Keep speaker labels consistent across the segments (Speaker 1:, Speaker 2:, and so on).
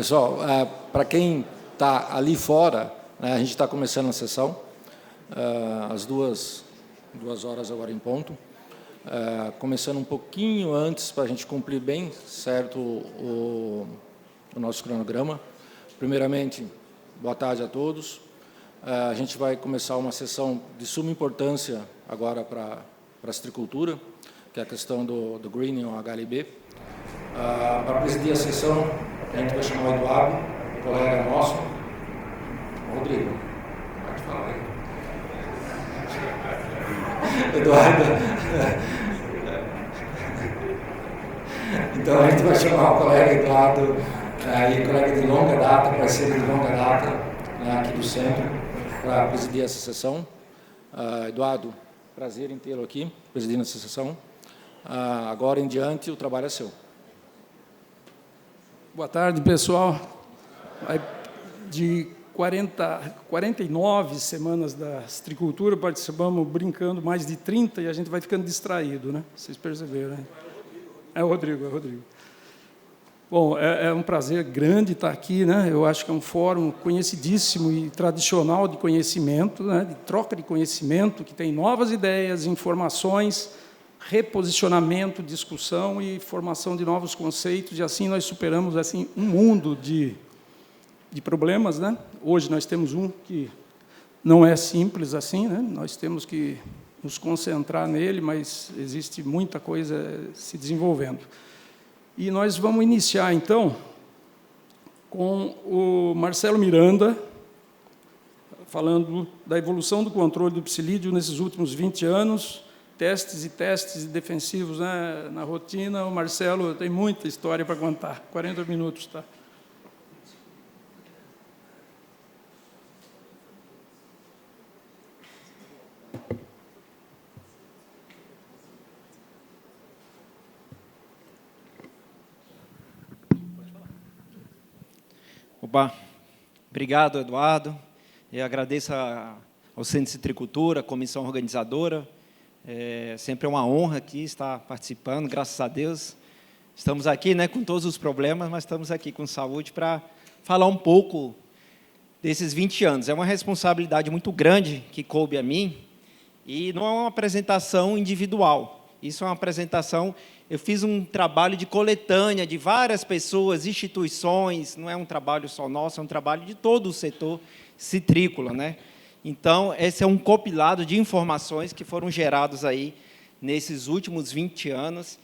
Speaker 1: Pessoal, para quem está ali fora, né, a gente está começando a sessão, às 2 horas agora em ponto, começando um pouquinho antes para a gente cumprir bem certo o nosso cronograma. Primeiramente, boa tarde a todos. A gente vai começar uma sessão de suma importância agora para a citricultura, que é a questão do greening ou HLB. Para presidir a sessão, a gente vai chamar o Eduardo, colega nosso. Rodrigo, pode falar aí. Eduardo. Então, a gente vai chamar o colega Eduardo, colega de longa data, parceiro de longa data, aqui do centro, para presidir essa sessão. Eduardo, prazer em tê-lo aqui, presidindo essa sessão. Agora em diante, o trabalho é seu.
Speaker 2: Boa tarde, pessoal. De 49 semanas da citricultura, participamos brincando mais de 30 e a gente vai ficando distraído, né? Vocês perceberam, né? É o Rodrigo. Bom, é um prazer grande estar aqui, né? Eu acho que é um fórum conhecidíssimo e tradicional de conhecimento, né? De troca de conhecimento, que tem novas ideias, informações, reposicionamento, discussão e formação de novos conceitos, e assim nós superamos assim um mundo de problemas, né? Hoje nós temos um que não é simples assim, né? Nós temos que nos concentrar nele, mas existe muita coisa se desenvolvendo. E nós vamos iniciar, então, com o Marcelo Miranda, falando da evolução do controle do psilídeo nesses últimos 20 anos, testes defensivos, né, na rotina. O Marcelo tem muita história para contar. 40 minutos, tá?
Speaker 3: Opa, obrigado, Eduardo. Eu agradeço ao Centro de Citricultura, a comissão organizadora. Sempre é uma honra aqui estar participando, graças a Deus. Estamos aqui, né, com todos os problemas, mas estamos aqui com saúde para falar um pouco desses 20 anos. É uma responsabilidade muito grande que coube a mim, e não é uma apresentação individual. Isso é uma apresentação... Eu fiz um trabalho de coletânea de várias pessoas, instituições, não é um trabalho só nosso, é um trabalho de todo o setor citrícola, né? Então, esse é um compilado de informações que foram gerados aí nesses últimos 20 anos.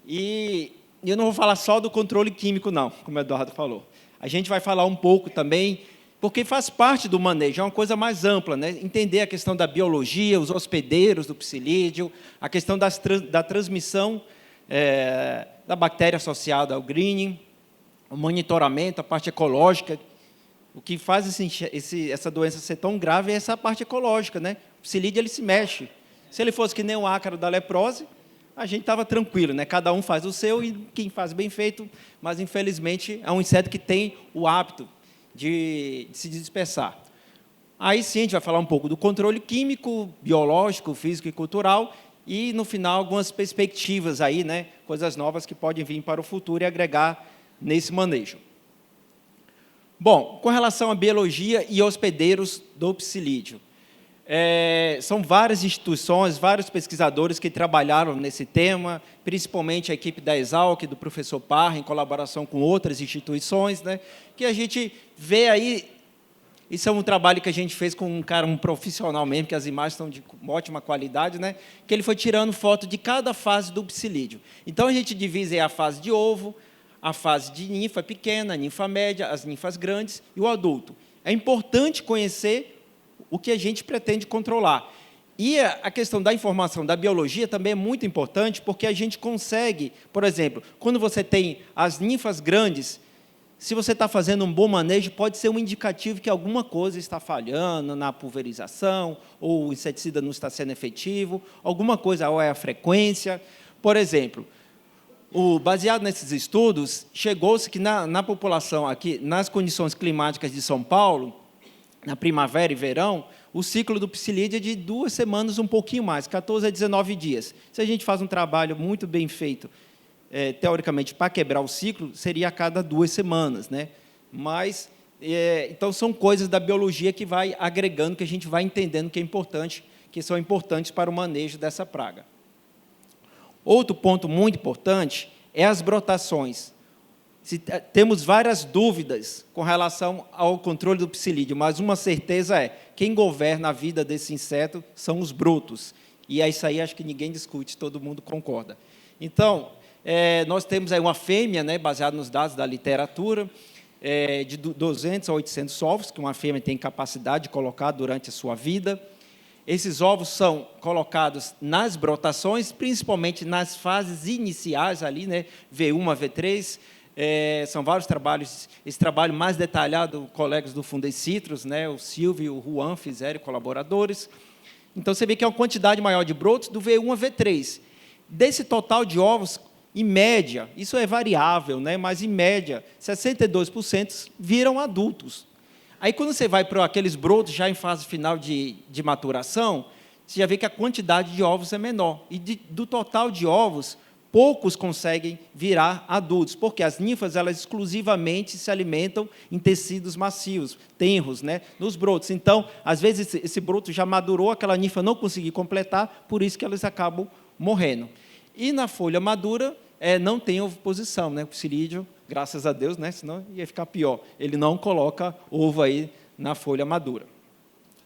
Speaker 3: E eu não vou falar só do controle químico, não, como o Eduardo falou. A gente vai falar um pouco também, porque faz parte do manejo, é uma coisa mais ampla, né? Entender a questão da biologia, os hospedeiros do psilídeo, a questão da transmissão da bactéria associada ao greening, o monitoramento, a parte ecológica. O que faz essa doença ser tão grave é essa parte ecológica, né? O psilídeo, ele se mexe. Se ele fosse que nem o ácaro da leprose, a gente estava tranquilo, né? Cada um faz o seu e quem faz bem feito, mas, infelizmente, é um inseto que tem o hábito de se dispersar. Aí, sim, a gente vai falar um pouco do controle químico, biológico, físico e cultural, e, no final, algumas perspectivas aí, né? Coisas novas que podem vir para o futuro e agregar nesse manejo. Bom, com relação à biologia e hospedeiros do psilídeo, são várias instituições, vários pesquisadores que trabalharam nesse tema, principalmente a equipe da Exalc, do professor Parra, em colaboração com outras instituições, né, que a gente vê aí. Isso é um trabalho que a gente fez com um profissional mesmo, que as imagens estão de ótima qualidade, né, que ele foi tirando foto de cada fase do psilídeo. Então, a gente divide a fase de ovo, a fase de ninfa pequena, a ninfa média, as ninfas grandes e o adulto. É importante conhecer o que a gente pretende controlar. E a questão da informação da biologia também é muito importante, porque a gente consegue, por exemplo, quando você tem as ninfas grandes, se você está fazendo um bom manejo, pode ser um indicativo que alguma coisa está falhando na pulverização, ou o inseticida não está sendo efetivo, alguma coisa, ou é a frequência. Por exemplo, baseado nesses estudos, chegou-se que na população aqui, nas condições climáticas de São Paulo, na primavera e verão, o ciclo do psilídeo é de 2 semanas, um pouquinho mais, 14 a 19 dias. Se a gente faz um trabalho muito bem feito, teoricamente, para quebrar o ciclo, seria a cada 2 semanas, né? Mas, então, são coisas da biologia que vai agregando, que a gente vai entendendo que é importante, que são importantes para o manejo dessa praga. Outro ponto muito importante é as brotações. Temos várias dúvidas com relação ao controle do psilídeo, mas uma certeza é, quem governa a vida desse inseto são os brotos. E é isso aí, acho que ninguém discute, todo mundo concorda. Então, nós temos aí uma fêmea, né, baseada nos dados da literatura, de 200 a 800 ovos, que uma fêmea tem capacidade de colocar durante a sua vida. Esses ovos são colocados nas brotações, principalmente nas fases iniciais, ali, né, V1 a V3, são vários trabalhos, esse trabalho mais detalhado, colegas do Fundecitrus, né, o Silvio e o Juan fizeram, colaboradores. Então, você vê que é uma quantidade maior de brotos do V1 a V3. Desse total de ovos, em média, isso é variável, né, mas, em média, 62% viram adultos. Aí, quando você vai para aqueles brotos já em fase final de maturação, você já vê que a quantidade de ovos é menor. E do total de ovos, poucos conseguem virar adultos, porque as ninfas, elas exclusivamente se alimentam em tecidos macios, tenros, né, nos brotos. Então, às vezes, esse broto já madurou, aquela ninfa não conseguiu completar, por isso que elas acabam morrendo. E na folha madura, não tem ovoposição, né, o psilídeo, graças a Deus, né, senão ia ficar pior. Ele não coloca ovo aí na folha madura.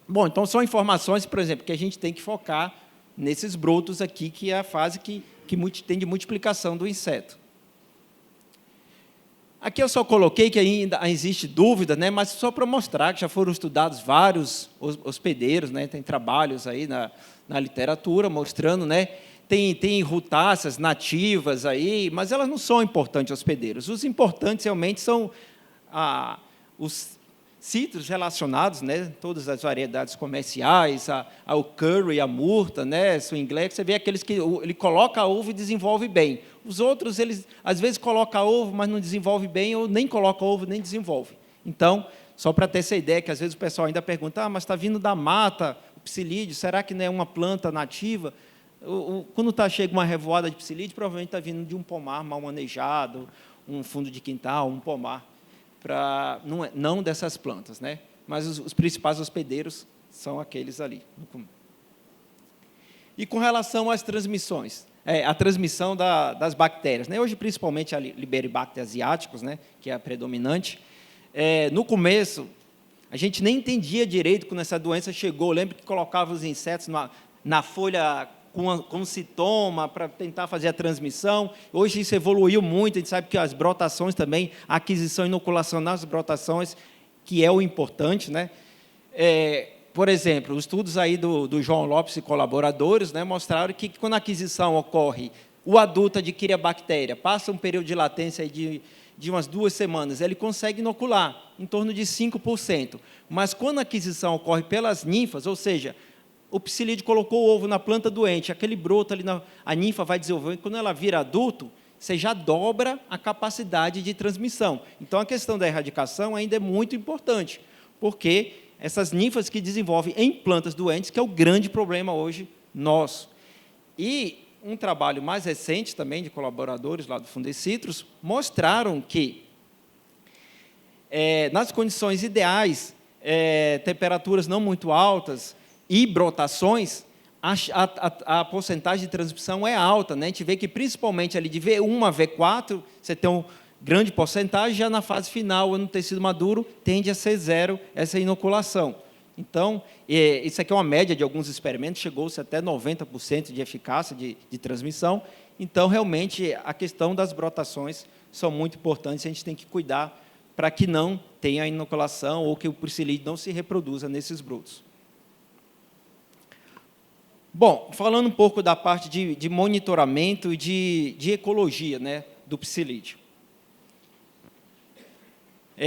Speaker 3: Bom, então são informações, por exemplo, que a gente tem que focar nesses brotos aqui, que é a fase que tem de multiplicação do inseto. Aqui eu só coloquei que ainda existe dúvida, né, mas só para mostrar que já foram estudados vários hospedeiros, né, tem trabalhos aí na literatura mostrando, né, tem rutáceas nativas aí, mas elas não são importantes hospedeiros. Os importantes realmente são os citros relacionados, né, todas as variedades comerciais, ao curry, a murta, né, swinglet, você vê aqueles que ele coloca ovo e desenvolve bem. Os outros, eles às vezes colocam ovo, mas não desenvolve bem, ou nem coloca ovo, nem desenvolve. Então, só para ter essa ideia, que às vezes o pessoal ainda pergunta, mas está vindo da mata, o psilídeo, será que não é uma planta nativa? Quando chega uma revoada de psilídeo, provavelmente está vindo de um pomar mal manejado, um fundo de quintal, um pomar, não dessas plantas, né? Mas os principais hospedeiros são aqueles ali. E com relação às transmissões, a transmissão das bactérias, né? Hoje, principalmente a Liberibacter asiáticos, né, que é a predominante. No começo, a gente nem entendia direito quando essa doença chegou. Eu lembro que colocava os insetos na folha com sintoma para tentar fazer a transmissão. Hoje isso evoluiu muito, a gente sabe que as brotações também, a aquisição e inoculação nas brotações, que é o importante, né? Por exemplo, os estudos aí do João Lopes e colaboradores, né, mostraram que quando a aquisição ocorre, o adulto adquire a bactéria, passa um período de latência aí de umas 2 semanas, ele consegue inocular em torno de 5%. Mas quando a aquisição ocorre pelas ninfas, ou seja, o psilídeo colocou o ovo na planta doente, aquele broto ali, a ninfa vai desenvolver, quando ela vira adulto, você já dobra a capacidade de transmissão. Então, a questão da erradicação ainda é muito importante, porque essas ninfas que desenvolvem em plantas doentes, que é o grande problema hoje nosso. E um trabalho mais recente também, de colaboradores lá do Fundecitrus, mostraram que, nas condições ideais, temperaturas não muito altas, e brotações, a porcentagem de transmissão é alta, né? A gente vê que, principalmente, ali de V1 a V4, você tem uma grande porcentagem, já na fase final, no tecido maduro, tende a ser 0 essa inoculação. Então, isso aqui é uma média de alguns experimentos, chegou-se até 90% de eficácia de transmissão. Então, realmente, a questão das brotações são muito importantes, a gente tem que cuidar para que não tenha inoculação ou que o psilídeo não se reproduza nesses brotos. Bom, falando um pouco da parte de monitoramento e de ecologia, né, do psilídeo.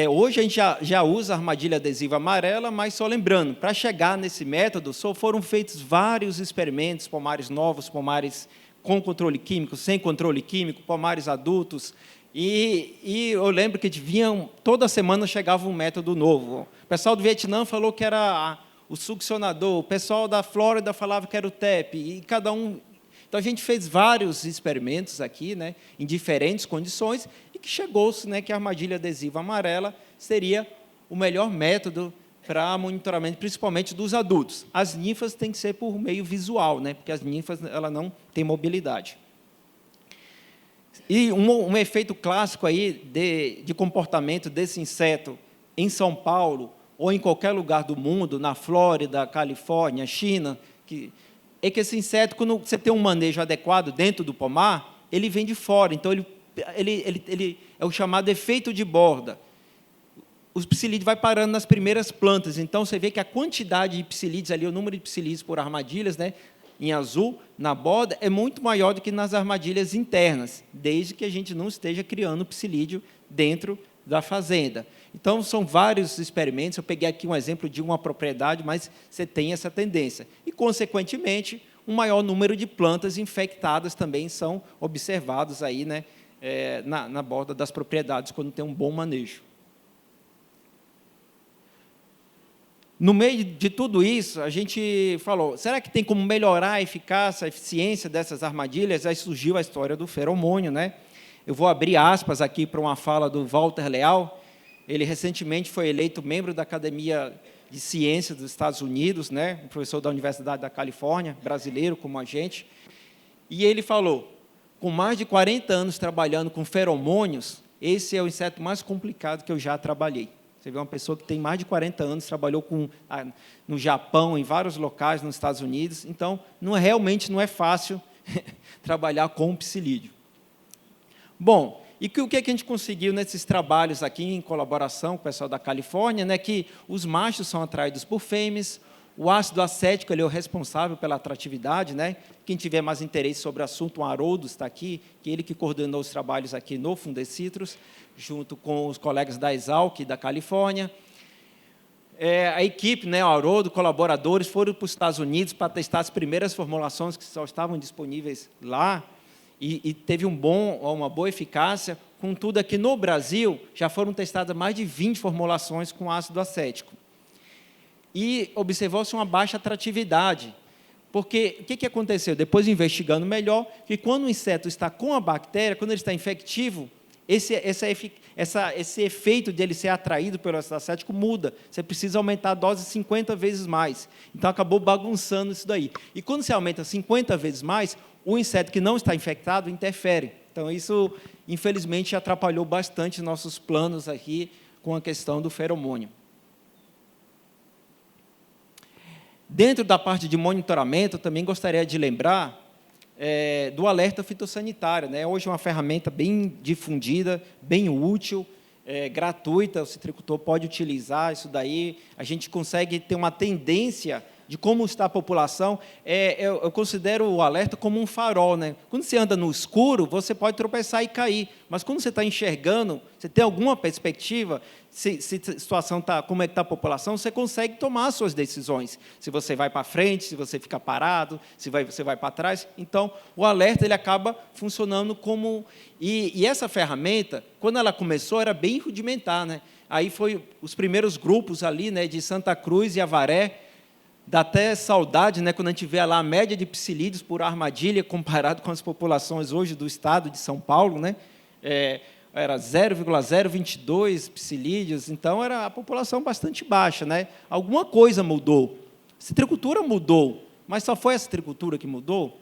Speaker 3: Hoje a gente já usa a armadilha adesiva amarela, mas só lembrando, para chegar nesse método, só foram feitos vários experimentos, pomares novos, pomares com controle químico, sem controle químico, pomares adultos, e eu lembro que toda semana chegava um método novo. O pessoal do Vietnã falou que era o succionador, o pessoal da Flórida falava que era o TEP, e cada um... Então, a gente fez vários experimentos aqui, né, em diferentes condições, e que chegou-se, né, que a armadilha adesiva amarela seria o melhor método para monitoramento, principalmente dos adultos. As ninfas têm que ser por meio visual, né, porque as ninfas ela não têm mobilidade. E um efeito clássico aí de comportamento desse inseto em São Paulo ou em qualquer lugar do mundo, na Flórida, Califórnia, China, é que esse inseto, quando você tem um manejo adequado dentro do pomar, ele vem de fora. Então, ele é o chamado efeito de borda. Os psilídeos vai parando nas primeiras plantas. Então, você vê que a quantidade de psilídeos ali, o número de psilídeos por armadilhas, né, em azul, na borda, é muito maior do que nas armadilhas internas, desde que a gente não esteja criando psilídeo dentro da fazenda. Então, são vários experimentos. Eu peguei aqui um exemplo de uma propriedade, mas você tem essa tendência. E, consequentemente, um maior número de plantas infectadas também são observados aí, né, na borda das propriedades, quando tem um bom manejo. No meio de tudo isso, a gente falou, será que tem como melhorar a eficácia, a eficiência dessas armadilhas? Aí surgiu a história do feromônio, né? Eu vou abrir aspas aqui para uma fala do Walter Leal. Ele recentemente foi eleito membro da Academia de Ciências dos Estados Unidos, né? Um professor da Universidade da Califórnia, brasileiro como a gente. E ele falou, com mais de 40 anos trabalhando com feromônios, esse é o inseto mais complicado que eu já trabalhei. Você vê uma pessoa que tem mais de 40 anos, trabalhou no Japão, em vários locais nos Estados Unidos. Então, realmente não é fácil trabalhar com o psilídeo. Bom, e o que a gente conseguiu nesses trabalhos aqui, em colaboração com o pessoal da Califórnia, né, que os machos são atraídos por fêmeas, o ácido acético ele é o responsável pela atratividade, né? Quem tiver mais interesse sobre o assunto, o Haroldo está aqui, que ele que coordenou os trabalhos aqui no Fundecitrus, junto com os colegas da Exalc e da Califórnia. A equipe, né, o Haroldo, colaboradores, foram para os Estados Unidos para testar as primeiras formulações que só estavam disponíveis lá, e teve uma boa eficácia. Contudo, aqui no Brasil, já foram testadas mais de 20 formulações com ácido acético. E observou-se uma baixa atratividade. Porque o que aconteceu? Depois, investigando melhor, que quando o inseto está com a bactéria, quando ele está infectivo, esse efeito de ele ser atraído pelo ácido acético muda. Você precisa aumentar a dose 50 vezes mais. Então, acabou bagunçando isso daí. E quando você aumenta 50 vezes mais, o inseto que não está infectado interfere. Então, isso, infelizmente, atrapalhou bastante nossos planos aqui com a questão do feromônio. Dentro da parte de monitoramento, eu também gostaria de lembrar do alerta fitossanitário, né? Hoje é uma ferramenta bem difundida, bem útil, gratuita, o citricultor pode utilizar isso daí, a gente consegue ter uma tendência de como está a população. Eu considero o alerta como um farol, né? Quando você anda no escuro, você pode tropeçar e cair, mas quando você está enxergando, você tem alguma perspectiva, se a situação está, como é que está a população, você consegue tomar as suas decisões. Se você vai para frente, se você fica parado, se você vai para trás. Então, o alerta ele acaba funcionando como... E essa ferramenta, quando ela começou, era bem rudimentar, né? Aí foi os primeiros grupos ali, né, de Santa Cruz e Avaré. Dá até saudade, né, quando a gente vê lá a média de psilídeos por armadilha comparado com as populações hoje do estado de São Paulo, né? Era 0,022 psilídeos, então era a população bastante baixa, né? Alguma coisa mudou. A citricultura mudou, mas só foi a citricultura que mudou?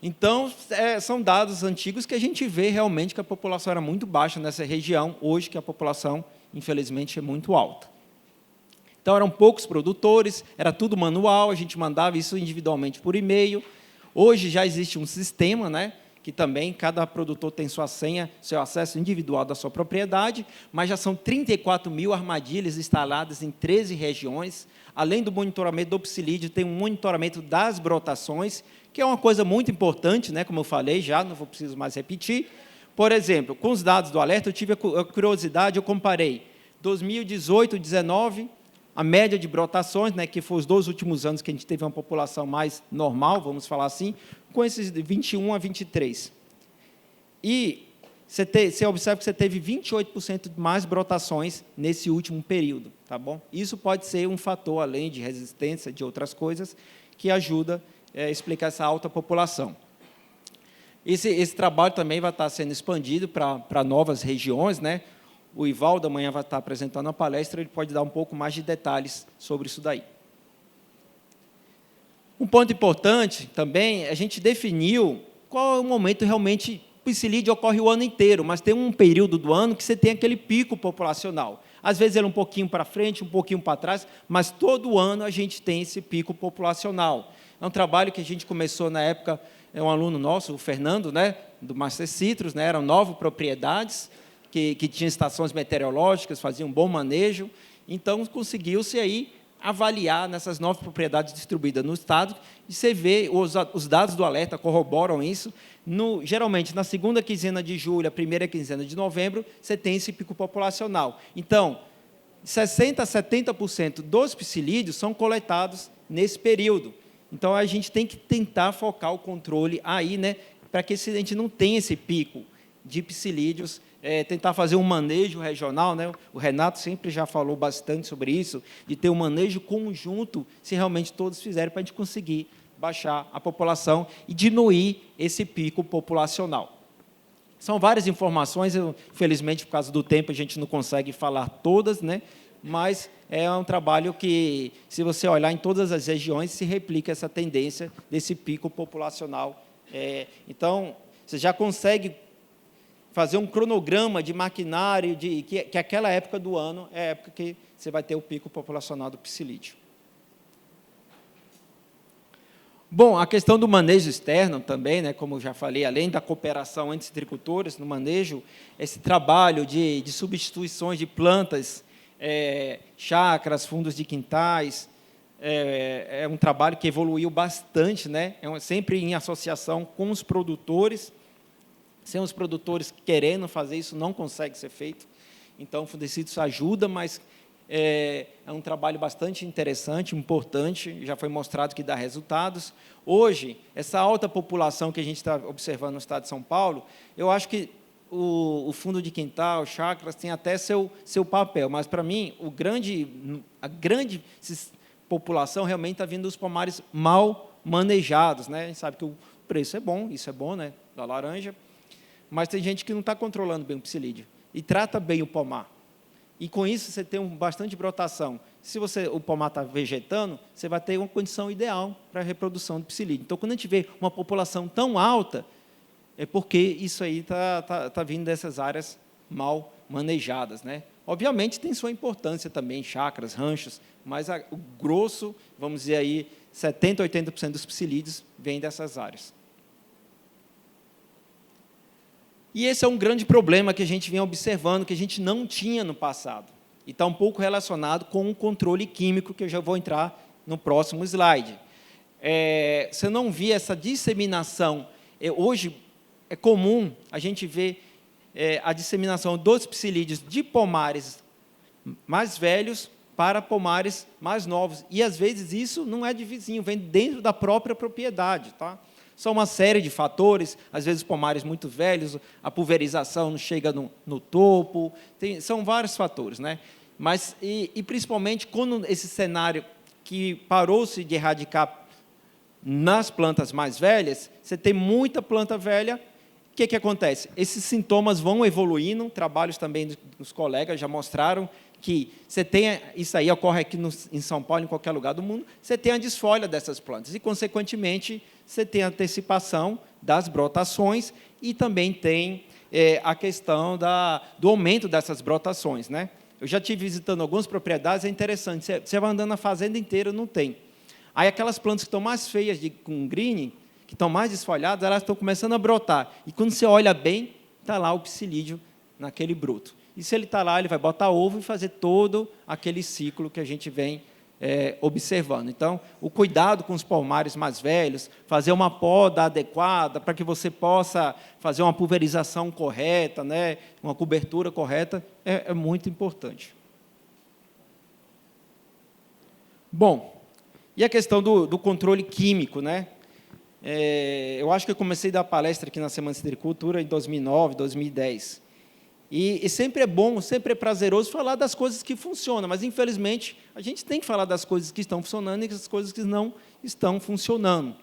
Speaker 3: Então, são dados antigos que a gente vê realmente que a população era muito baixa nessa região, hoje que a população, infelizmente, é muito alta. Então, eram poucos produtores, era tudo manual, a gente mandava isso individualmente por e-mail. Hoje já existe um sistema, né, que também cada produtor tem sua senha, seu acesso individual da sua propriedade, mas já são 34 mil armadilhas instaladas em 13 regiões. Além do monitoramento do psilídeo, tem um monitoramento das brotações, que é uma coisa muito importante, né, como eu falei já, não preciso mais repetir. Por exemplo, com os dados do alerta, eu tive a curiosidade, eu comparei 2018, 2019, a média de brotações, né, que foi os 2 últimos anos que a gente teve uma população mais normal, vamos falar assim, com esses de 21 a 23. E você observa que você teve 28% mais brotações nesse último período, tá bom? Isso pode ser um fator, além de resistência, de outras coisas, que ajuda a explicar essa alta população. Esse trabalho também vai estar sendo expandido para novas regiões, né? O Ivaldo amanhã vai estar apresentando a palestra, ele pode dar um pouco mais de detalhes sobre isso daí. Um ponto importante também, a gente definiu qual é o momento realmente. O psilídeo ocorre o ano inteiro, mas tem um período do ano que você tem aquele pico populacional. Às vezes ele é um pouquinho para frente, um pouquinho para trás, mas todo ano a gente tem esse pico populacional. É um trabalho que a gente começou na época, é um aluno nosso, o Fernando, né, do Master Citrus, né, eram 9 propriedades que tinham estações meteorológicas, faziam um bom manejo, então conseguiu-se aí avaliar nessas 9 propriedades distribuídas no estado, e você vê, os dados do alerta corroboram isso. Geralmente, na segunda quinzena de julho, a primeira quinzena de novembro, você tem esse pico populacional. Então, 60% a 70% dos psilídeos são coletados nesse período. Então, a gente tem que tentar focar o controle aí, né, para que a gente não tenha esse pico de psilídeos, tentar fazer um manejo regional, né? O Renato sempre já falou bastante sobre isso, de ter um manejo conjunto, se realmente todos fizerem, para a gente conseguir baixar a população e diminuir esse pico populacional. São várias informações, infelizmente, por causa do tempo, a gente não consegue falar todas, né? Mas é um trabalho que, se você olhar em todas as regiões, se replica essa tendência desse pico populacional. Então, você já consegue fazer um cronograma de maquinário, que aquela época do ano é a época que você vai ter o pico populacional do psilídeo. Bom, a questão do manejo externo também, né, como eu já falei, além da cooperação entre citricultores no manejo, esse trabalho de substituições de plantas, chácaras, fundos de quintais, é um trabalho que evoluiu bastante, né, sempre em associação com os produtores. Sem os produtores querendo fazer isso, não consegue ser feito. Então, o Fundecitrus ajuda, mas é um trabalho bastante interessante, importante, já foi mostrado que dá resultados. Hoje, essa alta população que a gente está observando no estado de São Paulo, eu acho que o fundo de quintal, chácaras, tem até seu papel, mas, para mim, a grande população realmente está vindo dos pomares mal manejados, né? A gente sabe que o preço é bom, isso é bom, né, da laranja, mas tem gente que não está controlando bem o psilídeo e trata bem o pomar. E, com isso, você tem bastante brotação. Se o pomar está vegetando, você vai ter uma condição ideal para a reprodução do psilídeo. Então, quando a gente vê uma população tão alta, é porque isso aí está vindo dessas áreas mal manejadas, né? Obviamente, tem sua importância também, chácaras, ranchos, mas o grosso, vamos dizer aí, 70% a 80% dos psilídeos vem dessas áreas. E esse é um grande problema que a gente vem observando, que a gente não tinha no passado. E está um pouco relacionado com o controle químico, que eu já vou entrar no próximo slide. Você não via essa disseminação. Hoje, é comum a gente ver a disseminação dos psilídeos de pomares mais velhos para pomares mais novos. E, às vezes, isso não é de vizinho, vem dentro da própria propriedade, tá? São uma série de fatores, às vezes pomares muito velhos, a pulverização não chega no topo, são vários fatores, né? Mas, principalmente, quando esse cenário que parou-se de erradicar nas plantas mais velhas, você tem muita planta velha, o que acontece? Esses sintomas vão evoluindo, trabalhos também dos colegas já mostraram que você tem, isso aí ocorre aqui em São Paulo, em qualquer lugar do mundo, você tem a desfolha dessas plantas e, consequentemente, você tem a antecipação das brotações e também tem a questão do aumento dessas brotações, né? Eu já estive visitando algumas propriedades, é interessante, você vai andando na fazenda inteira, não tem. Aí, aquelas plantas que estão mais feias, com greening, que estão mais desfolhadas, elas estão começando a brotar. E, quando você olha bem, está lá o psilídeo naquele broto. E, se ele está lá, ele vai botar ovo e fazer todo aquele ciclo que a gente vem observando. Então, o cuidado com os pomares mais velhos, fazer uma poda adequada para que você possa fazer uma pulverização correta, né, uma cobertura correta, é muito importante. Bom, e a questão do controle químico, né? Eu acho que eu comecei a dar palestra aqui na Semana de Citricultura em 2009, 2010. E sempre é bom, sempre é prazeroso falar das coisas que funcionam, mas, infelizmente, a gente tem que falar das coisas que estão funcionando e das coisas que não estão funcionando.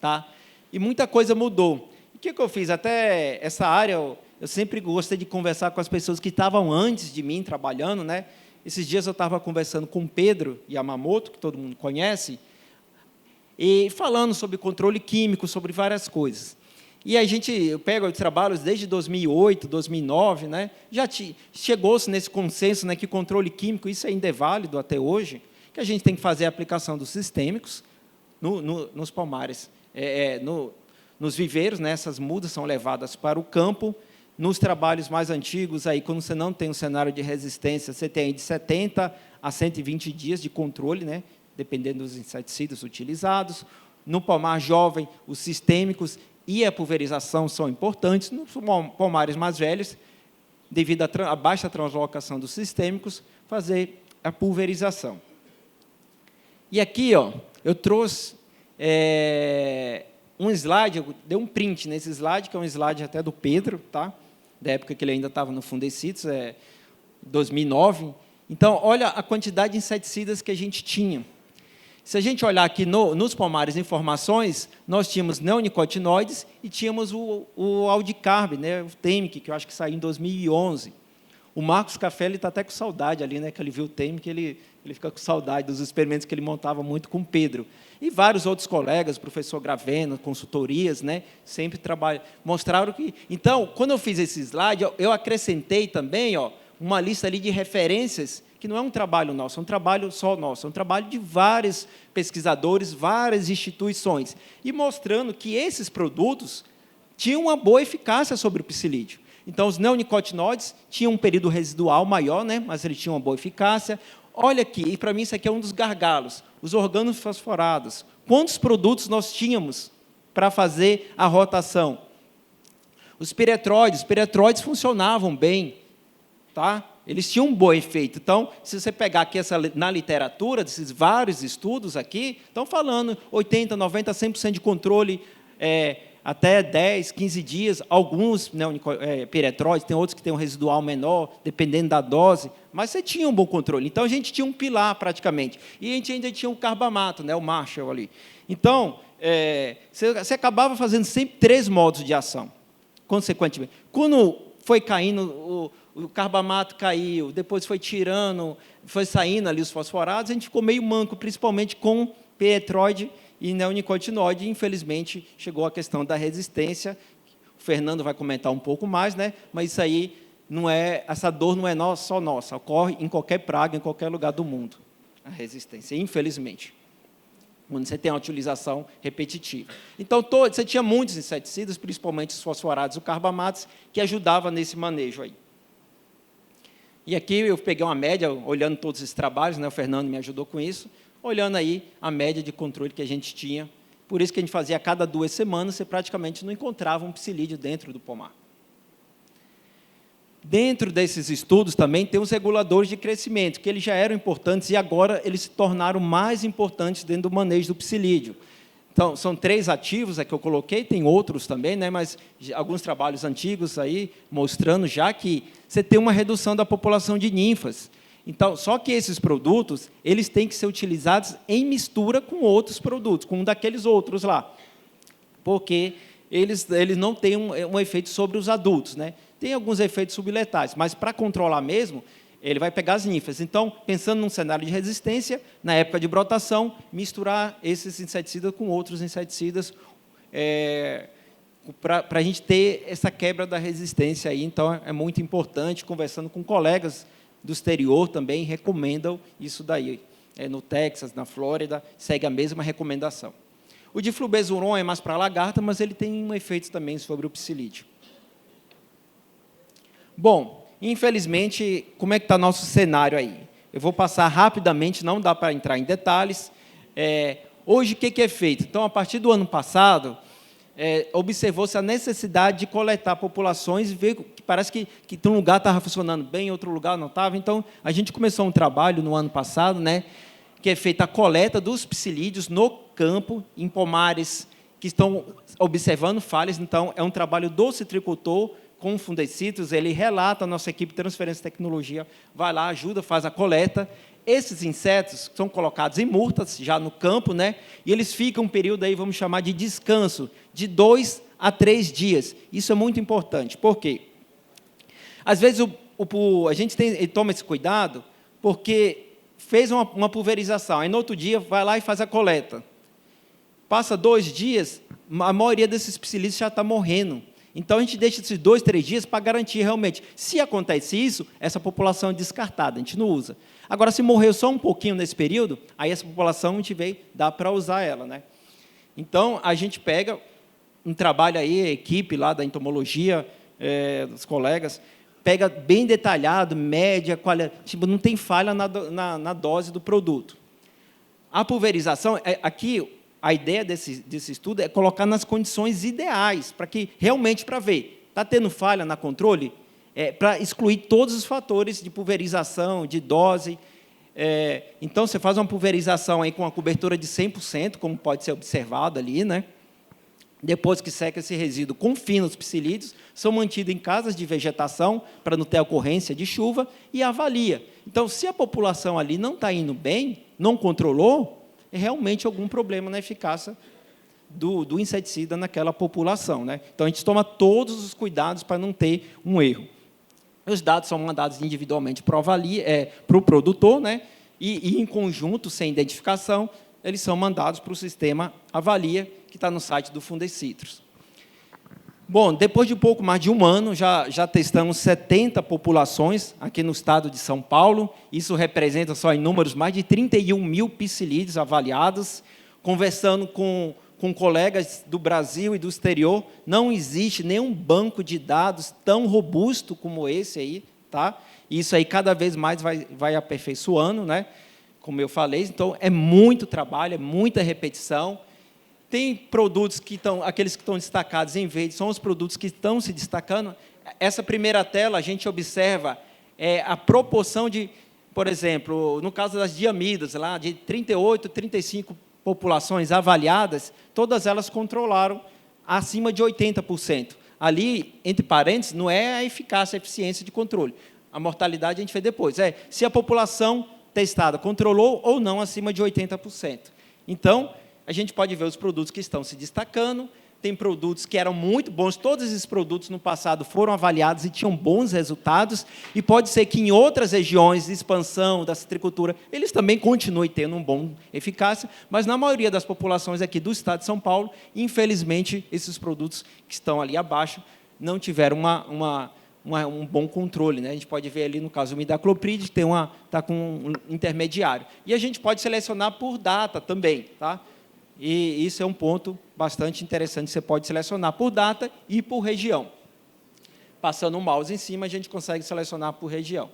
Speaker 3: Tá? E muita coisa mudou. O que eu fiz? Até essa área, eu sempre gostei de conversar com as pessoas que estavam antes de mim trabalhando, né? Esses dias eu estava conversando com o Pedro Yamamoto, que todo mundo conhece, e falando sobre controle químico, sobre várias coisas. E eu pego os trabalhos desde 2008, 2009, né? Já chegou-se nesse consenso, né, que controle químico, isso ainda é válido até hoje, que a gente tem que fazer a aplicação dos sistêmicos nos pomares, nos viveiros, né? Essas mudas são levadas para o campo. Nos trabalhos mais antigos, aí, quando você não tem um cenário de resistência, você tem de 70 a 120 dias de controle, né? Dependendo dos inseticidas utilizados. No pomar jovem, os sistêmicos e a pulverização são importantes. Nos pomares mais velhos, devido à baixa translocação dos sistêmicos, fazer a pulverização. E aqui, ó, eu trouxe um slide, eu dei um print nesse slide, que é um slide até do Pedro, tá? Da época que ele ainda estava no Fundecitos, 2009. Então, olha a quantidade de inseticidas que a gente tinha. Se a gente olhar aqui nos pomares informações, nós tínhamos neonicotinoides e tínhamos o Aldicarb, né, o Temic, que eu acho que saiu em 2011. O Marcos Café está até com saudade ali, né, que ele viu o Temic, ele fica com saudade dos experimentos que ele montava muito com o Pedro. E vários outros colegas, professor Gravena, consultorias, né, sempre mostraram que... Então, quando eu fiz esse slide, eu acrescentei também, ó, uma lista ali de referências, que não é um trabalho nosso, é um trabalho só nosso, é um trabalho de vários pesquisadores, várias instituições, e mostrando que esses produtos tinham uma boa eficácia sobre o psilídeo. Então, os neonicotinoides tinham um período residual maior, né, mas eles tinham uma boa eficácia. Olha aqui, e para mim isso aqui é um dos gargalos, os organofosforados. Quantos produtos nós tínhamos para fazer a rotação? Os piretróides funcionavam bem, tá? Eles tinham um bom efeito. Então, se você pegar aqui na literatura, desses vários estudos aqui, estão falando 80%, 90%, 100% de controle até 10, 15 dias, alguns piretróides, tem outros que têm um residual menor, dependendo da dose, mas você tinha um bom controle. Então, a gente tinha um pilar, praticamente. E a gente ainda tinha um carbamato, né, o Marshall ali. Então, você acabava fazendo sempre 3 modos de ação, consequentemente. Quando foi caindo, o carbamato caiu, depois foi tirando, foi saindo ali os fosforados, a gente ficou meio manco, principalmente com piretróide e neonicotinoide, infelizmente, chegou a questão da resistência. O Fernando vai comentar um pouco mais, né? Mas isso aí essa dor não é só nossa, ocorre em qualquer praga, em qualquer lugar do mundo, a resistência, infelizmente, quando você tem a utilização repetitiva. Então, você tinha muitos inseticidas, principalmente os fosforados e os carbamatos, que ajudavam nesse manejo aí. E aqui eu peguei uma média, olhando todos esses trabalhos, né? O Fernando me ajudou com isso, olhando aí a média de controle que a gente tinha. Por isso que a gente fazia a cada 2 semanas, você praticamente não encontrava um psilídeo dentro do pomar. Dentro desses estudos também tem os reguladores de crescimento, que eles já eram importantes e agora eles se tornaram mais importantes dentro do manejo do psilídeo. Então, são 3 ativos que eu coloquei, tem outros também, né, mas alguns trabalhos antigos aí mostrando já que você tem uma redução da população de ninfas. Então, só que esses produtos, eles têm que ser utilizados em mistura com outros produtos, com um daqueles outros lá, porque eles não têm um efeito sobre os adultos, né? Tem alguns efeitos subletais, mas para controlar mesmo, ele vai pegar as ninfas. Então, pensando num cenário de resistência, na época de brotação, misturar esses inseticidas com outros inseticidas, para a gente ter essa quebra da resistência aí. Então, é muito importante, conversando com colegas do exterior também, recomendam isso daí. No Texas, na Flórida, segue a mesma recomendação. O diflubezuron é mais para lagarta, mas ele tem um efeito também sobre o psilídeo. Bom, infelizmente, como é que está nosso cenário aí? Eu vou passar rapidamente, não dá para entrar em detalhes. Hoje, o que é feito? Então, a partir do ano passado, observou-se a necessidade de coletar populações e ver que parece que um lugar estava funcionando bem, outro lugar não estava. Então, a gente começou um trabalho no ano passado, né, que é feita a coleta dos psilídeos no campo, em pomares que estão observando falhas. Então, é um trabalho do citricultor com o Fundecitos, ele relata, a nossa equipe de transferência de tecnologia vai lá, ajuda, faz a coleta. Esses insetos são colocados em murtas, já no campo, né? E eles ficam um período aí, vamos chamar de descanso, de 2 a 3 dias. Isso é muito importante. Por quê? Às vezes, a gente toma esse cuidado porque fez uma pulverização, aí, no outro dia, vai lá e faz a coleta. Passa 2 dias, a maioria desses psilídeos já está morrendo. Então, a gente deixa esses 2, 3 dias para garantir realmente. Se acontece isso, essa população é descartada, a gente não usa. Agora, se morreu só um pouquinho nesse período, aí essa população a gente dá para usar ela, né? Então, a gente pega um trabalho aí, a equipe lá da entomologia, dos colegas, pega bem detalhado, média, qualidade, tipo, não tem falha na dose do produto. A pulverização, aqui, a ideia desse estudo é colocar nas condições ideais, para que realmente, para ver, está tendo falha na controle, para excluir todos os fatores de pulverização, de dose. Então, você faz uma pulverização aí com uma cobertura de 100%, como pode ser observado ali, né? Depois que seca esse resíduo, confina os psilídeos, são mantidos em casas de vegetação, para não ter ocorrência de chuva, e avalia. Então, se a população ali não está indo bem, não controlou, é realmente algum problema na eficácia do inseticida naquela população, né? Então, a gente toma todos os cuidados para não ter um erro. Os dados são mandados individualmente para o produtor, né? E, em conjunto, sem identificação, eles são mandados para o sistema Avalia, que está no site do Fundecitrus. Bom, depois de um pouco mais de um ano, já testamos 70 populações aqui no estado de São Paulo. Isso representa, só em números, mais de 31 mil psilídeos avaliados. Conversando com colegas do Brasil e do exterior, não existe nenhum banco de dados tão robusto como esse aí, tá? Isso aí cada vez mais vai aperfeiçoando, né? Como eu falei, então é muito trabalho, é muita repetição. Tem produtos aqueles que estão destacados em verde, são os produtos que estão se destacando. Essa primeira tela, a gente observa a proporção de, por exemplo, no caso das diamidas, lá, de 38, 35 populações avaliadas, todas elas controlaram acima de 80%. Ali, entre parênteses, não é a eficácia, a eficiência de controle. A mortalidade a gente vê depois. Se a população testada controlou ou não acima de 80%. Então, a gente pode ver os produtos que estão se destacando, tem produtos que eram muito bons, todos esses produtos no passado foram avaliados e tinham bons resultados, e pode ser que em outras regiões de expansão da citricultura, eles também continuem tendo um bom eficácia, mas na maioria das populações aqui do estado de São Paulo, infelizmente, esses produtos que estão ali abaixo não tiveram um bom controle, né? A gente pode ver ali, no caso, o imidacloprid, está com um intermediário. E a gente pode selecionar por data também, tá? E isso é um ponto bastante interessante, você pode selecionar por data e por região. Passando o mouse em cima, a gente consegue selecionar por região.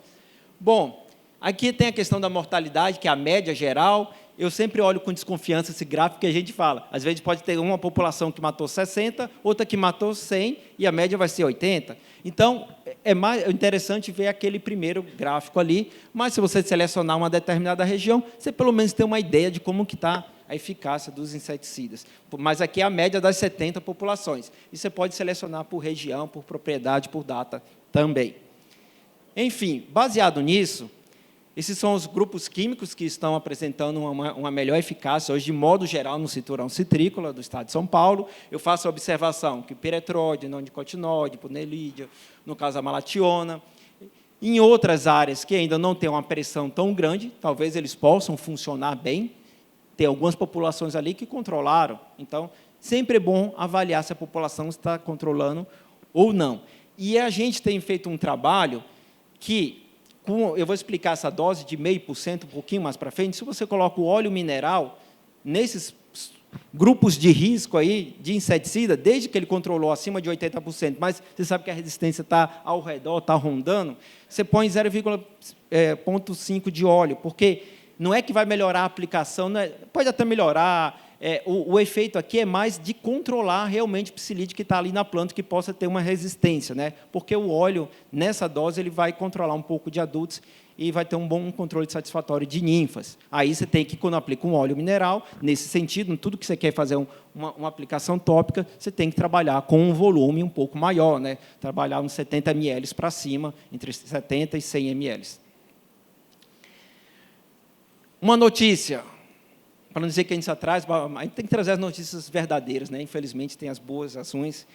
Speaker 3: Bom, aqui tem a questão da mortalidade, que é a média geral. Eu sempre olho com desconfiança esse gráfico que a gente fala. Às vezes pode ter uma população que matou 60, outra que matou 100, e a média vai ser 80. Então, é mais interessante ver aquele primeiro gráfico ali, mas se você selecionar uma determinada região, você pelo menos tem uma ideia de como que está a eficácia dos inseticidas. Mas aqui é a média das 70 populações. E você pode selecionar por região, por propriedade, por data também. Enfim, baseado nisso, esses são os grupos químicos que estão apresentando uma melhor eficácia, hoje, de modo geral, no cinturão citrícola do estado de São Paulo. Eu faço a observação que piretróide, non-nicotinóide, punelídeo, no caso a malationa. Em outras áreas que ainda não têm uma pressão tão grande, talvez eles possam funcionar bem. Tem algumas populações ali que controlaram. Então, sempre é bom avaliar se a população está controlando ou não. E a gente tem feito um trabalho que, eu vou explicar essa dose de 0,5%, um pouquinho mais para frente, se você coloca o óleo mineral nesses grupos de risco aí de inseticida, desde que ele controlou acima de 80%, mas você sabe que a resistência está ao redor, está rondando, você põe 0,5 de óleo, porque não é que vai melhorar a aplicação, pode até melhorar, o efeito aqui é mais de controlar realmente o psilídeo que está ali na planta, que possa ter uma resistência, né? Porque o óleo, nessa dose, ele vai controlar um pouco de adultos e vai ter um bom controle satisfatório de ninfas. Aí você tem que, quando aplica um óleo mineral, nesse sentido, em tudo que você quer fazer uma aplicação tópica, você tem que trabalhar com um volume um pouco maior, né? Trabalhar uns 70 ml para cima, entre 70 e 100 ml. Uma notícia para não dizer que a gente se atrasa, a gente tem que trazer as notícias verdadeiras, né? Infelizmente, tem as boas, as ruins.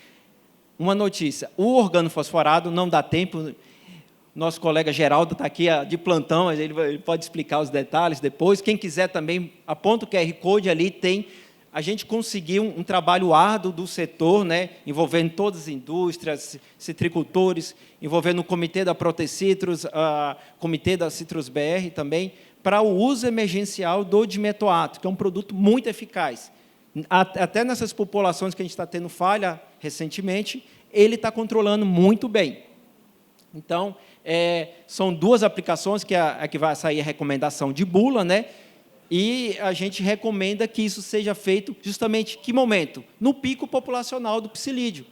Speaker 3: Uma notícia, o organofosforado não dá tempo, nosso colega Geraldo está aqui de plantão, mas ele pode explicar os detalhes depois. Quem quiser também, aponta o QR Code ali, a gente conseguiu um trabalho árduo do setor, né, envolvendo todas as indústrias, citricultores, envolvendo o Comitê da Protecitrus, o Comitê da Citrus BR também, para o uso emergencial do dimetoato, que é um produto muito eficaz. Até nessas populações que a gente está tendo falha recentemente, ele está controlando muito bem. Então, são 2 aplicações, que que vai sair a recomendação de bula, né? E a gente recomenda que isso seja feito justamente em que momento? No pico populacional do psilídeo.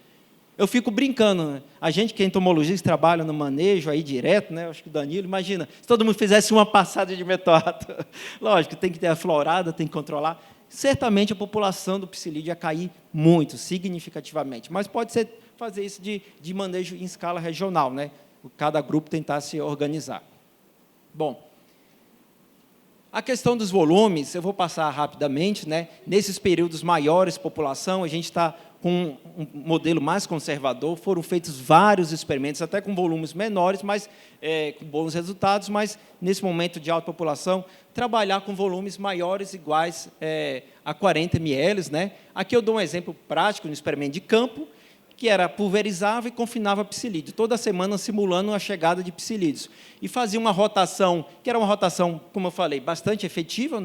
Speaker 3: Eu fico brincando, né? A gente que é entomologista trabalha no manejo aí direto, né? Acho que o Danilo, imagina, se todo mundo fizesse uma passada de dimetoato, lógico, tem que ter a florada, tem que controlar, certamente a população do psilídeo ia cair muito, significativamente, mas pode ser fazer isso de manejo em escala regional, né? Cada grupo tentar se organizar. Bom, a questão dos volumes, eu vou passar rapidamente, né? Nesses períodos maiores de população, a gente está com um modelo mais conservador, foram feitos vários experimentos, até com volumes menores, mas com bons resultados, mas, nesse momento de alta população, trabalhar com volumes maiores, iguais a 40 ml. Né? Aqui eu dou um exemplo prático no experimento de campo, que era pulverizava e confinava psilídeo, toda semana simulando a chegada de psilídeos. E fazia uma rotação, que era uma rotação, como eu falei, bastante efetiva,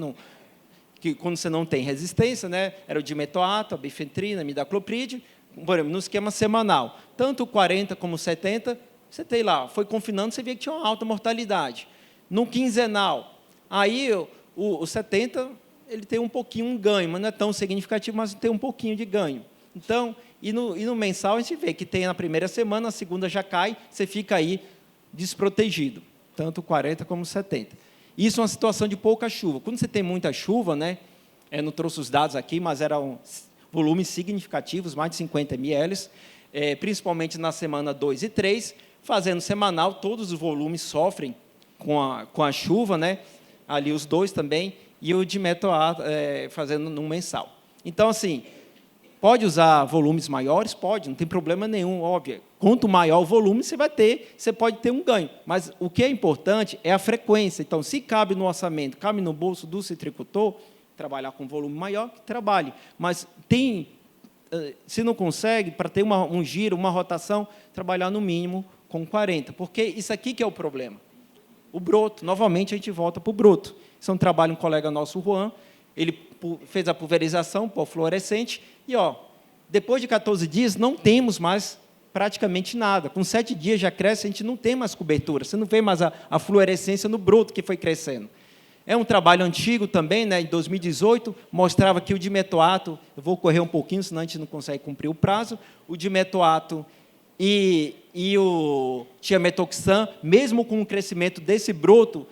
Speaker 3: que quando você não tem resistência, né, era o dimetoato, a bifentrina, a imidacloprid, por exemplo, no esquema semanal. Tanto o 40 como o 70, você tem lá, foi confinando, você via que tinha uma alta mortalidade. No quinzenal, aí o 70, ele tem um pouquinho um ganho, mas não é tão significativo, mas tem um pouquinho de ganho. Então, e no mensal a gente vê que tem na primeira semana, na segunda já cai, você fica aí desprotegido, tanto o 40 como o 70. Isso é uma situação de pouca chuva. Quando você tem muita chuva, né, não trouxe os dados aqui, mas eram volumes significativos, mais de 50 ml, principalmente na semana 2 e 3, fazendo semanal, todos os volumes sofrem com a chuva, né, ali os 2 também, e o dimetoato fazendo no mensal. Então, assim, pode usar volumes maiores? Pode, não tem problema nenhum, óbvio. Quanto maior o volume, você pode ter um ganho. Mas o que é importante é a frequência. Então, se cabe no orçamento, cabe no bolso do citricultor, trabalhar com volume maior, que trabalhe. Mas se não consegue, para ter um giro, uma rotação, trabalhar no mínimo com 40. Porque isso aqui que é o problema. O broto, novamente a gente volta para o broto. Isso é um trabalho, um colega nosso, o Juan, ele fez a pulverização por fluorescente e, depois de 14 dias, não temos mais praticamente nada. Com 7 dias já cresce, a gente não tem mais cobertura, você não vê mais a fluorescência no broto que foi crescendo. É um trabalho antigo também, né, em 2018, mostrava que o dimetoato, eu vou correr um pouquinho, senão a gente não consegue cumprir o prazo, o dimetoato e o tiametoxam, mesmo com o crescimento desse broto,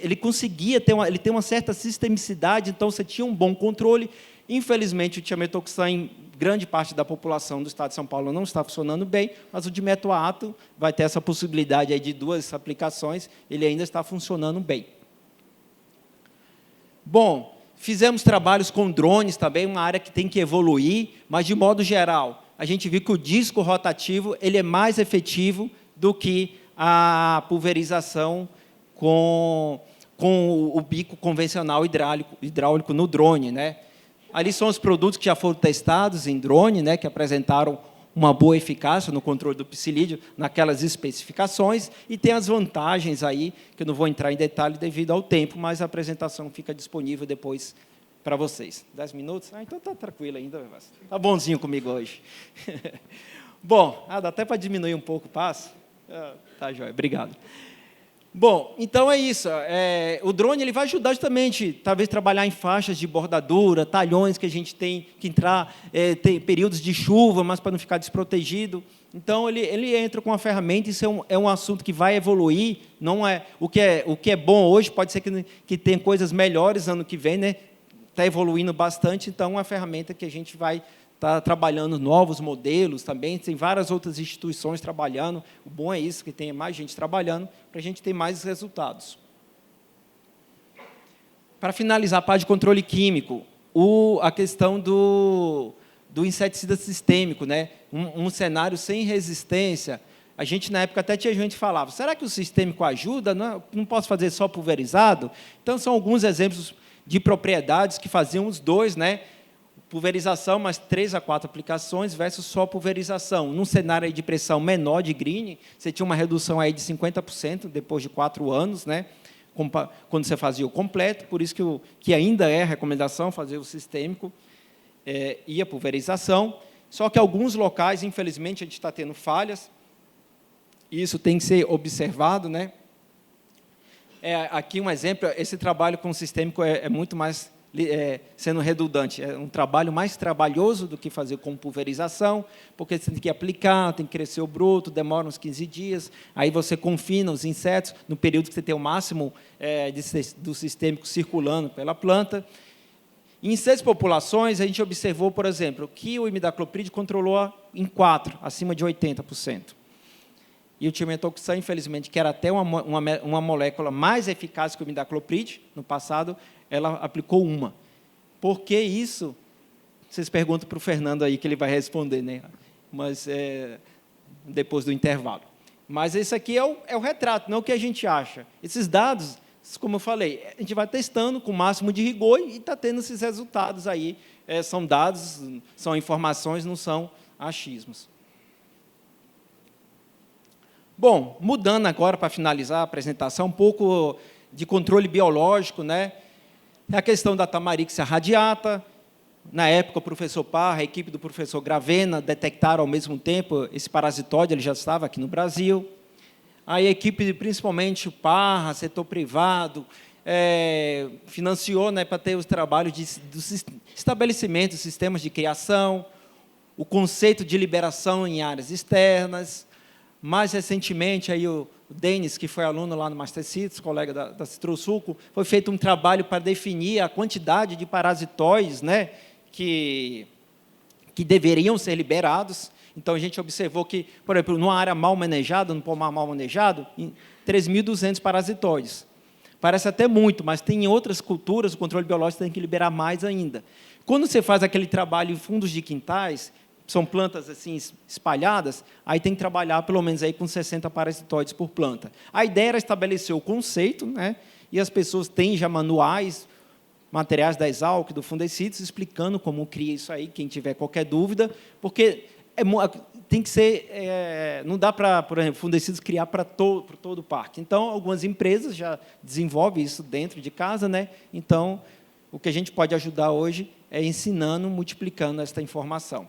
Speaker 3: ele conseguia ele tem uma certa sistemicidade, então você tinha um bom controle. Infelizmente, o tiametoxam, em grande parte da população do estado de São Paulo, não está funcionando bem, mas o dimetoato vai ter essa possibilidade aí de 2 aplicações, ele ainda está funcionando bem. Bom, fizemos trabalhos com drones também, uma área que tem que evoluir, mas, de modo geral, a gente viu que o disco rotativo ele é mais efetivo do que a pulverização com o bico convencional hidráulico no drone, né? Ali são os produtos que já foram testados em drone, né, que apresentaram uma boa eficácia no controle do psilídeo, naquelas especificações, e tem as vantagens aí, que eu não vou entrar em detalhe devido ao tempo, mas a apresentação fica disponível depois para vocês. 10 minutos? Então está tranquilo ainda. Está bonzinho comigo hoje. Bom, dá até para diminuir um pouco o passo? Tá, joia, obrigado. Bom, então é isso. O drone ele vai ajudar justamente, talvez, trabalhar em faixas de bordadura, talhões que a gente tem que entrar, tem períodos de chuva, mas para não ficar desprotegido. Então, ele entra com uma ferramenta, isso é um assunto que vai evoluir, não é o que é bom hoje, pode ser que tenha coisas melhores ano que vem, né? Está evoluindo bastante, então é uma ferramenta que a gente vai estar trabalhando novos modelos também, tem várias outras instituições trabalhando, o bom é isso, que tenha mais gente trabalhando, para a gente ter mais resultados. Para finalizar a parte de controle químico, a questão do inseticida sistêmico, né? Um cenário sem resistência. A gente, na época, até tinha gente que falava, será que o sistêmico ajuda? Não posso fazer só pulverizado? Então, são alguns exemplos de propriedades que faziam os dois, né? Pulverização, mais 3 a 4 aplicações, versus só pulverização. Num cenário aí de pressão menor de green, você tinha uma redução aí de 50% depois de 4 anos, né? Quando você fazia o completo, por isso que ainda é a recomendação fazer o sistêmico e a pulverização. Só que alguns locais, infelizmente, a gente está tendo falhas, e isso tem que ser observado, né? Aqui um exemplo, esse trabalho com o sistêmico é muito mais, sendo redundante, é um trabalho mais trabalhoso do que fazer com pulverização, porque você tem que aplicar, tem que crescer o broto, demora uns 15 dias, aí você confina os insetos no período que você tem o máximo do sistêmico circulando pela planta. Em 6 populações, a gente observou, por exemplo, que o imidacloprid controlou em 4, acima de 80%. E o timentoxam, infelizmente, que era até uma molécula mais eficaz que o imidacloprid, no passado, ela aplicou 1. Por que isso? Vocês perguntam para o Fernando aí, que ele vai responder, né? Mas depois do intervalo. Mas esse aqui é o retrato, não é o que a gente acha. Esses dados, como eu falei, a gente vai testando com o máximo de rigor e está tendo esses resultados aí. São dados, são informações, não são achismos. Bom, mudando agora, para finalizar a apresentação, um pouco de controle biológico, né? A questão da Tamarixia radiata. Na época, o professor Parra, a equipe do professor Gravena, detectaram ao mesmo tempo esse parasitóide, ele já estava aqui no Brasil. Aí a equipe, principalmente o Parra, setor privado, financiou, né, para ter os trabalhos do estabelecimento de sistemas de criação, o conceito de liberação em áreas externas. Mais recentemente, aí o Denis, que foi aluno lá no Mastercitos, colega da Citrosuco, foi feito um trabalho para definir a quantidade de parasitóides, né, que deveriam ser liberados. Então, a gente observou que, por exemplo, numa área mal manejada, num pomar mal manejado, 3.200 parasitóides. Parece até muito, mas tem em outras culturas, o controle biológico tem que liberar mais ainda. Quando você faz aquele trabalho em fundos de quintais, são plantas assim espalhadas, aí tem que trabalhar pelo menos aí com 60 parasitóides por planta. A ideia era estabelecer o conceito, né, e as pessoas têm já manuais, materiais da Exalc, do Fundecitos, explicando como cria isso aí, quem tiver qualquer dúvida, porque tem que ser, não dá para, por exemplo, Fundecitos criar para todo o parque. Então, algumas empresas já desenvolvem isso dentro de casa, né? Então, o que a gente pode ajudar hoje é ensinando, multiplicando esta informação.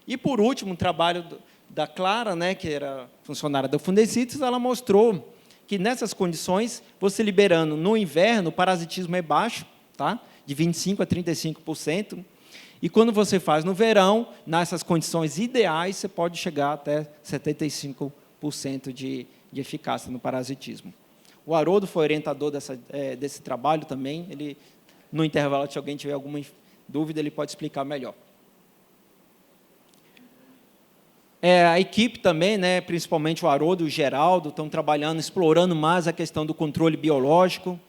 Speaker 3: E, por último, um trabalho da Clara, né, que era funcionária da Fundecitos, ela mostrou que, nessas condições, você liberando no inverno, o parasitismo é baixo, tá? De 25% a 35%, e quando você faz no verão, nessas condições ideais, você pode chegar até 75% de eficácia no parasitismo. O Haroldo foi orientador desse trabalho também. Ele, no intervalo, se alguém tiver alguma dúvida, ele pode explicar melhor. A equipe também, né, principalmente o Haroldo e o Geraldo, estão trabalhando, explorando mais a questão do controle biológico.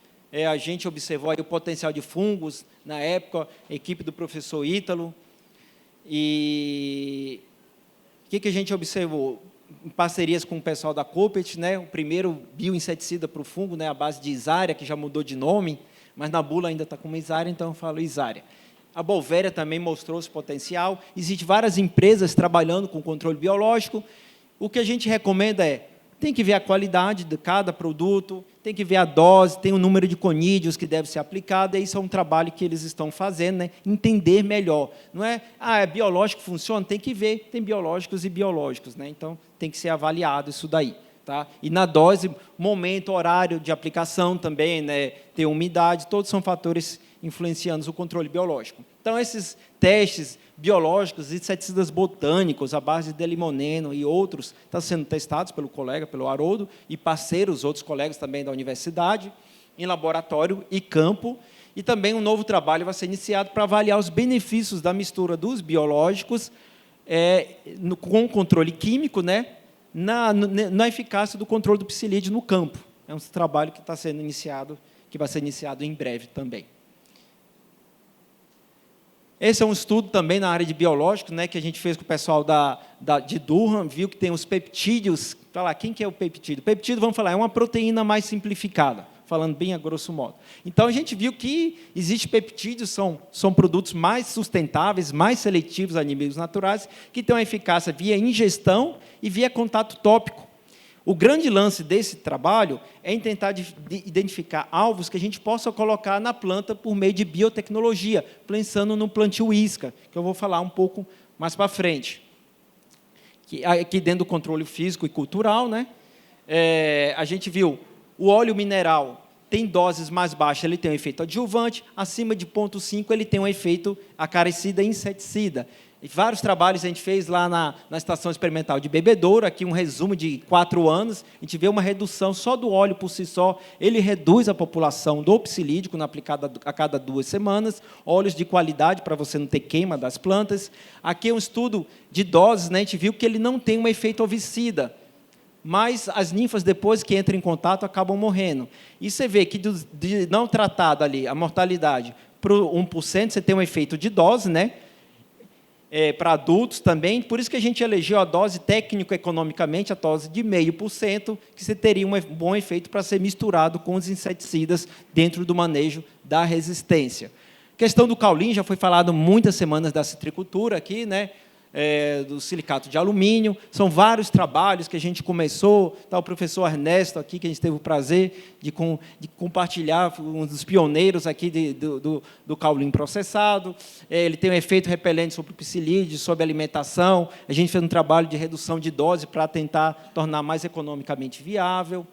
Speaker 3: A gente observou aí o potencial de fungos, na época, a equipe do professor Ítalo. E o que a gente observou? Em parcerias com o pessoal da Copet, né, o primeiro bioinseticida para o fungo, né, a base de Isária, que já mudou de nome, mas na bula ainda está como Isária, então eu falo Isária. A Bolvéria também mostrou esse potencial. Existem várias empresas trabalhando com controle biológico. O que a gente recomenda tem que ver a qualidade de cada produto, tem que ver a dose, tem o número de conídeos que deve ser aplicado, e isso é um trabalho que eles estão fazendo, né? Entender melhor. Não é biológico funciona? Tem que ver, tem biológicos e biológicos, né? Então, tem que ser avaliado isso daí. Tá? E na dose, momento, horário de aplicação também, né? Ter umidade, todos são fatores influenciando o controle biológico. Então, esses testes biológicos, inseticidas botânicos, à base de limoneno e outros, estão sendo testados pelo colega, pelo Haroldo, e parceiros, outros colegas também da universidade, em laboratório e campo. E também um novo trabalho vai ser iniciado para avaliar os benefícios da mistura dos biológicos com o controle químico, né, na eficácia do controle do psilídeo no campo. É um trabalho que está sendo iniciado, que vai ser iniciado em breve também. Esse é um estudo também na área de biológicos, né, que a gente fez com o pessoal de Durham, viu que tem os peptídeos. Falar, quem que é o peptídeo? O peptídeo, vamos falar, é uma proteína mais simplificada, falando bem a grosso modo. Então, a gente viu que existem peptídeos, são produtos mais sustentáveis, mais seletivos a inimigos naturais, que têm uma eficácia via ingestão e via contato tópico. O grande lance desse trabalho é em tentar identificar alvos que a gente possa colocar na planta por meio de biotecnologia, pensando no plantio isca, que eu vou falar um pouco mais para frente. Aqui dentro do controle físico e cultural, né, a gente viu o óleo mineral tem doses mais baixas, ele tem um efeito adjuvante, acima de 0,5 ele tem um efeito acaricida e inseticida. E vários trabalhos a gente fez lá na Estação Experimental de Bebedouro, aqui um resumo de 4 anos, a gente vê uma redução só do óleo por si só, ele reduz a população do psilídeo, quando aplicado a cada 2 semanas, óleos de qualidade para você não ter queima das plantas. Aqui é um estudo de doses, né, a gente viu que ele não tem um efeito ovicida, mas as ninfas, depois que entram em contato, acabam morrendo. E você vê que, de não tratado ali, a mortalidade, para 1%, você tem um efeito de dose, né? Para adultos também, por isso que a gente elegeu a dose técnico-economicamente, a dose de 0,5%, que você teria um bom efeito para ser misturado com os inseticidas dentro do manejo da resistência. A questão do caulin, já foi falado muitas semanas da citricultura aqui, né? Do silicato de alumínio, são vários trabalhos que a gente começou, está o professor Ernesto aqui, que a gente teve o prazer de compartilhar, um dos pioneiros aqui do caulin processado, ele tem um efeito repelente sobre o psilídeo, sobre a alimentação, a gente fez um trabalho de redução de dose para tentar tornar mais economicamente viável.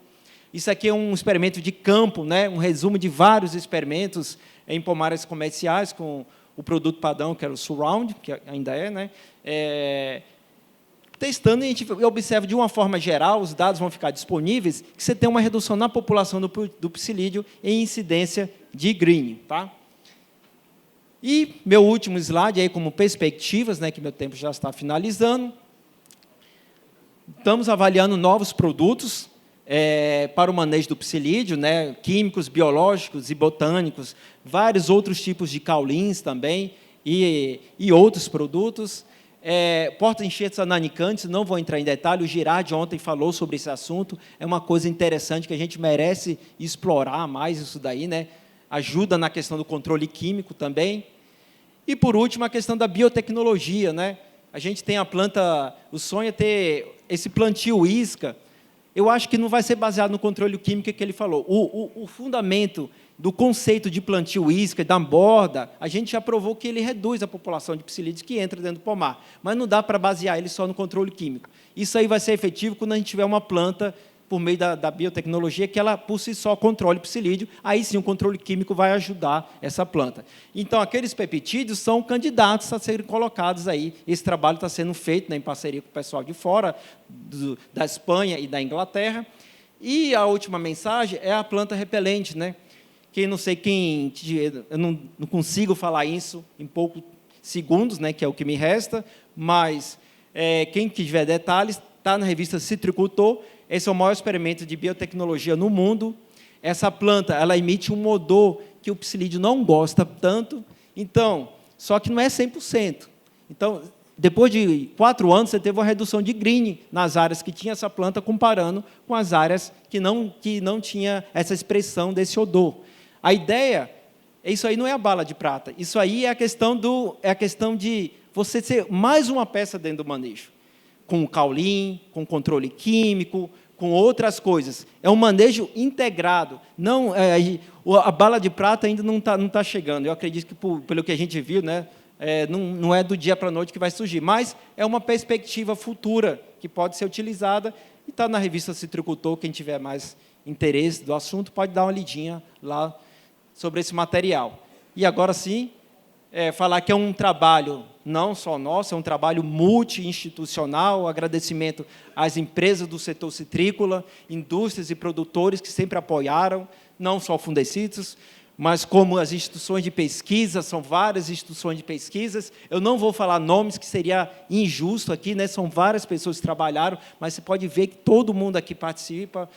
Speaker 3: Isso aqui é um experimento de campo, né? Um resumo de vários experimentos em pomares comerciais, com o produto padrão, que era o Surround, que ainda é, né? Testando, a gente observa de uma forma geral, os dados vão ficar disponíveis, que você tem uma redução na população do psilídeo em incidência de green. Tá? E meu último slide, aí, como perspectivas, né, que meu tempo já está finalizando, estamos avaliando novos produtos para o manejo do psilídeo, né, químicos, biológicos e botânicos, vários outros tipos de caulins também, e outros produtos. Porta-enxertos ananicantes, não vou entrar em detalhe, o Girardi ontem falou sobre esse assunto, é uma coisa interessante que a gente merece explorar mais isso daí, né? Ajuda na questão do controle químico também. E, por último, a questão da biotecnologia, né? A gente tem a planta, o sonho é ter esse plantio isca. Eu acho que não vai ser baseado no controle químico que ele falou. O fundamento do conceito de plantio isca, da borda, a gente já provou que ele reduz a população de psilídeos que entra dentro do pomar, mas não dá para basear ele só no controle químico. Isso aí vai ser efetivo quando a gente tiver uma planta, por meio da biotecnologia, que ela, por si só, controle o psilídeo, aí sim o controle químico vai ajudar essa planta. Então, aqueles peptídeos são candidatos a serem colocados aí. Esse trabalho está sendo feito, né, em parceria com o pessoal de fora, da Espanha e da Inglaterra. E a última mensagem é a planta repelente, né? Eu não consigo falar isso em poucos segundos, né, que é o que me resta, mas quem tiver detalhes, está na revista Citricultor. Esse é o maior experimento de biotecnologia no mundo. Essa planta, ela emite um odor que o psilídeo não gosta tanto, então, só que não é 100%. Então, depois de 4 anos, você teve uma redução de green nas áreas que tinha essa planta, comparando com as áreas que não tinha essa expressão desse odor. A ideia, isso aí não é a bala de prata, isso aí é a questão de você ser mais uma peça dentro do manejo, com o caulin, com controle químico, com outras coisas. É um manejo integrado. Não, a bala de prata ainda não tá chegando. Eu acredito que, pelo que a gente viu, né, não é do dia para a noite que vai surgir, mas é uma perspectiva futura que pode ser utilizada e está na revista Citricultor. Quem tiver mais interesse do assunto pode dar uma lidinha lá sobre esse material. E agora sim, falar que é um trabalho não só nosso, é um trabalho multi-institucional, agradecimento às empresas do setor citrícola, indústrias e produtores que sempre apoiaram, não só o Fundecitrus, mas como as instituições de pesquisa, são várias instituições de pesquisas. Eu não vou falar nomes, que seria injusto aqui, né? São várias pessoas que trabalharam, mas você pode ver que todo mundo aqui participa,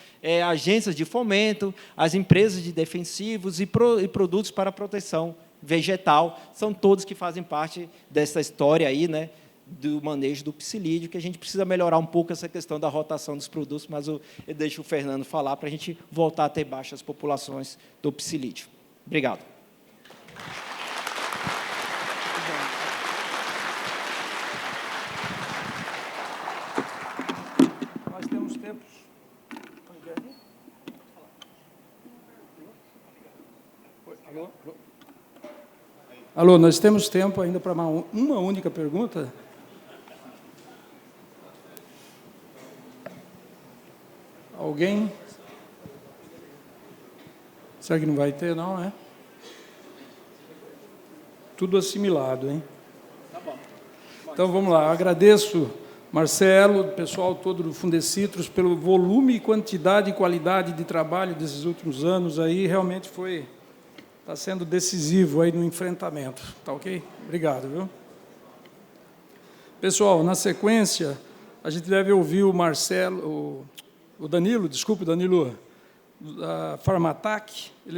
Speaker 3: agências de fomento, as empresas de defensivos e produtos para a proteção vegetal, são todos que fazem parte dessa história aí, né, do manejo do psilídeo, que a gente precisa melhorar um pouco essa questão da rotação dos produtos, mas eu deixo o Fernando falar para a gente voltar a ter baixas populações do psilídeo. Obrigado.
Speaker 2: Nós temos tempo. Alô? Alô, nós temos tempo ainda para uma única pergunta? Alguém? Será que não vai ter, não, é? Tudo assimilado, hein?
Speaker 3: Tá bom.
Speaker 2: Então, vamos lá. Agradeço, Marcelo, o pessoal todo do Fundecitrus, pelo volume, quantidade e qualidade de trabalho desses últimos anos. Aí realmente está sendo decisivo aí no enfrentamento. Tá ok? Obrigado, viu? Pessoal, na sequência, a gente deve ouvir o Marcelo, o Danilo, desculpe, Danilo, da Farmatac. Ele